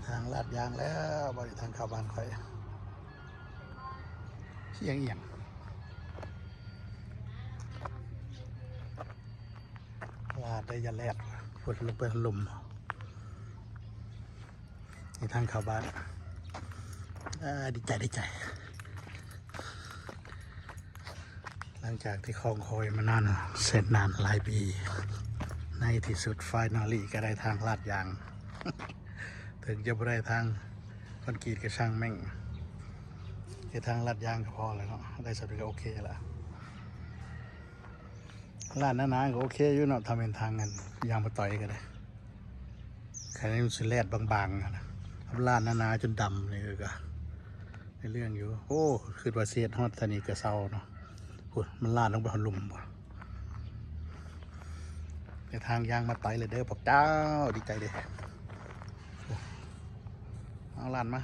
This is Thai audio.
ทางลาดยางแล้วบริทางเข้าบ้านค่อยเสียงเอียงลาดได้ยาแลดฝนลงไปลมในทางเข้าบ้านดีใจหลังจากที่คลองคอยมานานเสร็จนานหลายปีในที่สุดไฟนอลี่ก็ได้ทางลาดยางถึงจะไม่ได้ทางคอนกรีตก็ช่างแม่งแค่ทางลาดยางก็พอแล้วเนาะได้สุดก็โอเคแล้วลาดหนาๆก็โอเคอยู่เนาะทำเป็นทางกันยางมาต่อยกันเลยแค่นี้มันสิแลดบางๆนะลาดหนาๆจนดำเลยก็ในเรื่องอยู่โอ้คือว่าเสียดฮอดสนีกระเซาเนาะมันลาดลงไปหลุมในทางยางมาต่อยเลยเด้อพวกเจ้าดีใจเลยเอาลาดมา